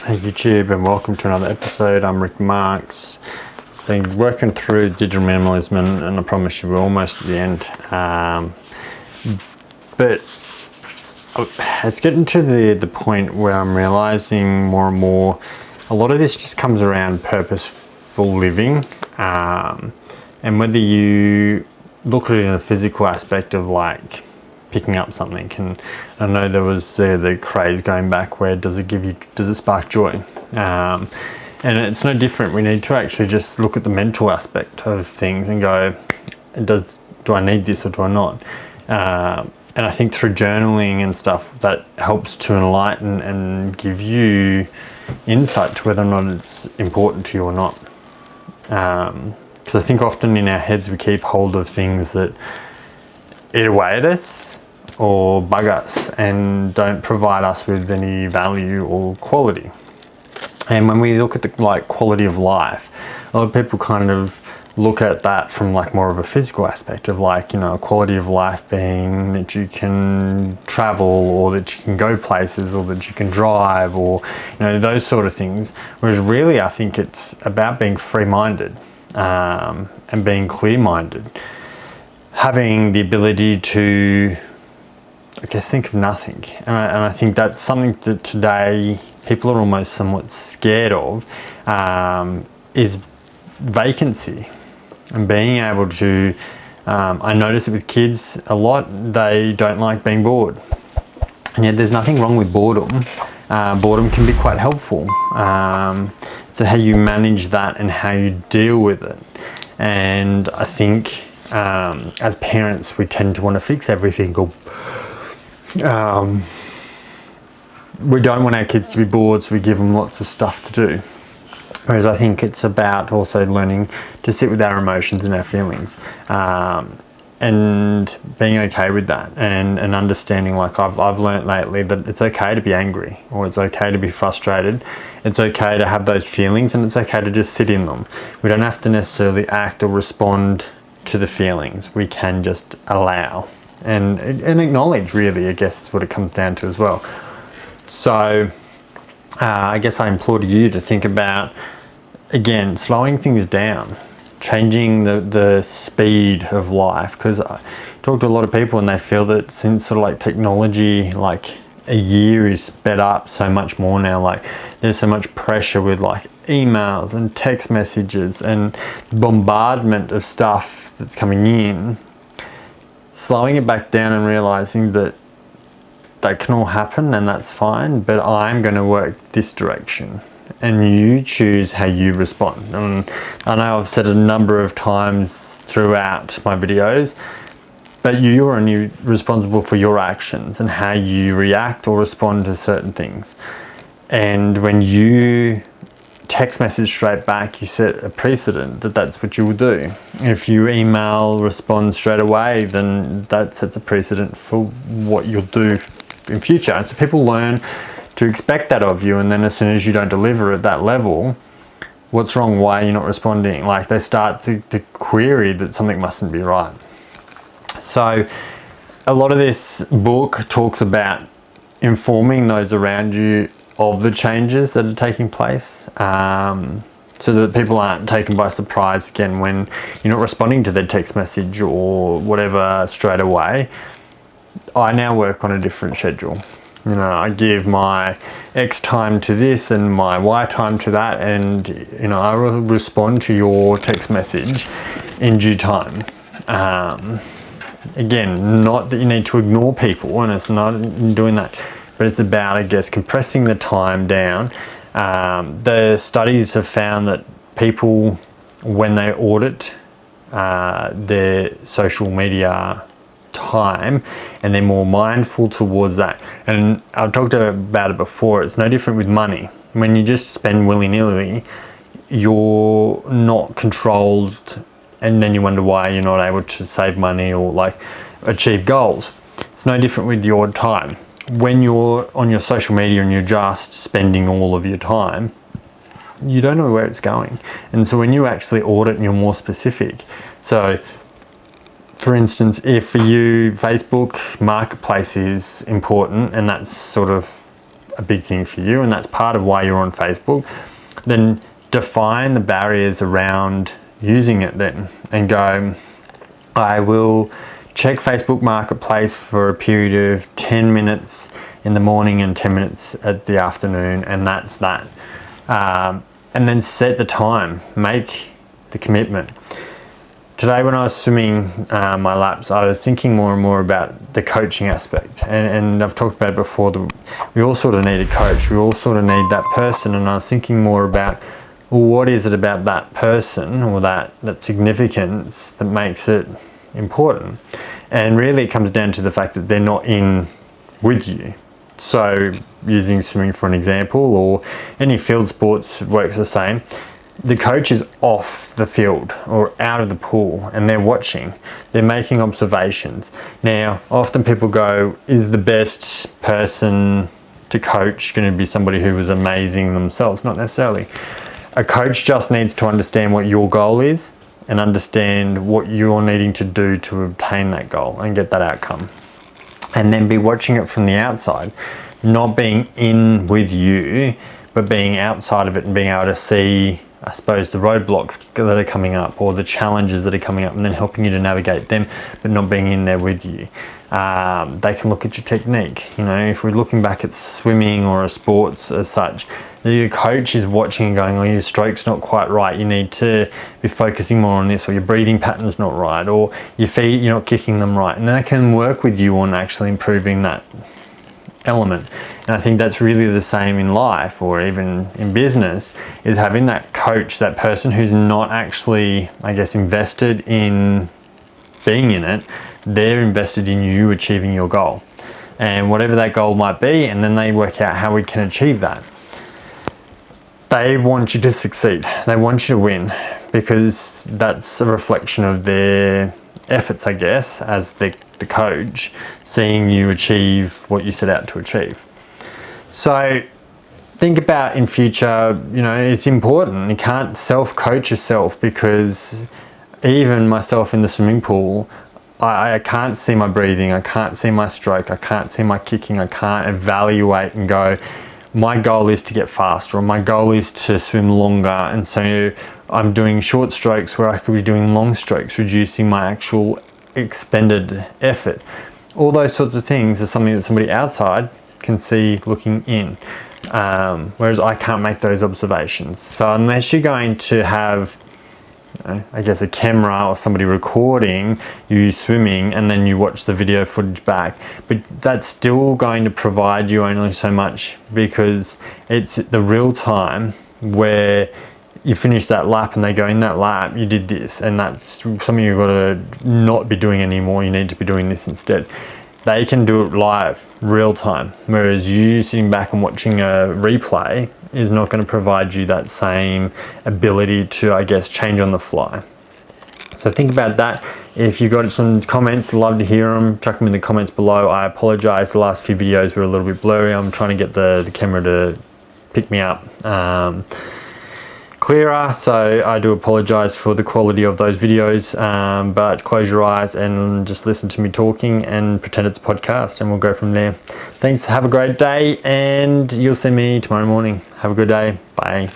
Hey YouTube, and welcome to another episode. I'm Rick Marks. Been working through digital minimalism, and I promise you we're almost at the end. But it's getting to the point where I'm realizing more and more a lot of this just comes around purposeful living, and whether you look at it in a physical aspect of like picking up something, and I know there was the craze going back where does it spark joy, and it's no different. We need to actually just look at the mental aspect of things and go, do I need this or do I not? And I think through journaling and stuff that helps to enlighten and give you insight to whether or not it's important to you or not, because I think often in our heads we keep hold of things that eat away at us or bug us and don't provide us with any value or quality. And when we look at the quality of life, a lot of people kind of look at that from like more of a physical aspect of a quality of life being that you can travel, or that you can go places, or that you can drive, or those sort of things. Whereas really I think it's about being free-minded, and being clear-minded, having the ability to think of nothing. And I think that's something that today people are almost somewhat scared of, is vacancy, and being able to, I notice it with kids a lot, they don't like being bored. And yet there's nothing wrong with boredom. Boredom can be quite helpful. So how you manage that and how you deal with it. And I think as parents we tend to want to fix everything, or we don't want our kids to be bored, so we give them lots of stuff to do. Whereas I think it's about also learning to sit with our emotions and our feelings, and being okay with that, and understanding, like I've learnt lately, that it's okay to be angry, or it's okay to be frustrated. It's okay to have those feelings, and it's okay to just sit in them. We don't have to necessarily act or respond to the feelings. We can just allow and acknowledge, really, I guess is what it comes down to as well. So I guess I implore you to think about, again, slowing things down, changing the speed of life. Because I talk to a lot of people and they feel that since sort of like technology, like a year is sped up so much more now, like there's so much pressure with like emails and text messages and bombardment of stuff that's coming in. Slowing it back down and realizing that can all happen, and that's fine, but I'm going to work this direction, and you choose how you respond. And I know I've said it a number of times throughout my videos, but you are only responsible for your actions and how you react or respond to certain things. And when you text message straight back, you set a precedent that's what you will do. If you email respond straight away, then that sets a precedent for what you'll do in future. And so people learn to expect that of you, and then as soon as you don't deliver at that level, what's wrong? Why are you not responding? Like they start to query that something mustn't be right. So a lot of this book talks about informing those around you of the changes that are taking place, so that people aren't taken by surprise again when you're not responding to their text message or whatever straight away. I now work on a different schedule. I give my X time to this and my Y time to that, and I will respond to your text message in due time. Again, not that you need to ignore people, and it's not doing that, but it's about, I guess, compressing the time down. The studies have found that people, when they audit their social media time, and they're more mindful towards that. And I've talked about it before, it's no different with money. When you just spend willy-nilly, you're not controlled, and then you wonder why you're not able to save money or like achieve goals. It's no different with your time. When you're on your social media and you're just spending all of your time, you don't know where it's going. And so when you actually audit and you're more specific, so for instance, if for you Facebook Marketplace is important, and that's sort of a big thing for you and that's part of why you're on Facebook, then define the barriers around using it then and go, I will check Facebook Marketplace for a period of 10 minutes in the morning and 10 minutes at the afternoon, and that's that. And then set the time, make the commitment. Today when I was swimming my laps, I was thinking more and more about the coaching aspect. And I've talked about it before, we all sort of need a coach. We all sort of need that person. And I was thinking more about, well, what is it about that person or that significance that makes it important? And really it comes down to the fact that they're not in with you. So using swimming for an example, or any field sports works the same. The coach is off the field or out of the pool and they're watching, they're making observations. Now, often people go, is the best person to coach going to be somebody who was amazing themselves? Not necessarily. A coach just needs to understand what your goal is and understand what you're needing to do to obtain that goal and get that outcome. And then be watching it from the outside, not being in with you, but being outside of it and being able to see, I suppose, the roadblocks that are coming up or the challenges that are coming up, and then helping you to navigate them, but not being in there with you. They can look at your technique. You know, if we're looking back at swimming or a sports as such, your coach is watching and going, oh, your stroke's not quite right, you need to be focusing more on this, or your breathing pattern's not right, or your feet, you're not kicking them right. And they can work with you on actually improving that element. And I think that's really the same in life or even in business, is having that coach, that person who's not actually, I guess, invested in being in it. They're invested in you achieving your goal and whatever that goal might be, and then they work out how we can achieve that. They want you to succeed. They want you to win, because that's a reflection of their efforts, I guess, as the coach, seeing you achieve what you set out to achieve. So think about in future, you know, it's important. You can't self-coach yourself, because even myself in the swimming pool, I can't see my breathing, I can't see my stroke, I can't see my kicking, I can't evaluate and go, my goal is to get faster, or my goal is to swim longer, and so I'm doing short strokes where I could be doing long strokes, reducing my actual expended effort. All those sorts of things are something that somebody outside can see looking in, whereas I can't make those observations. So unless you're going to have, I guess, a camera or somebody recording you swimming and then you watch the video footage back, but that's still going to provide you only so much, because it's the real time where you finish that lap and they go, in that lap you did this, and that's something you've got to not be doing anymore, you need to be doing this instead. They can do it live, real time, whereas you sitting back and watching a replay is not going to provide you that same ability to, I guess, change on the fly. So think about that. If you've got some comments, I'd love to hear them. Chuck them in the comments below. I apologize, the last few videos were a little bit blurry. I'm trying to get the camera to pick me up clearer, so I do apologize for the quality of those videos, but close your eyes and just listen to me talking and pretend it's a podcast, and we'll go from there. Thanks, have a great day, and you'll see me tomorrow morning. Have a good day. Bye.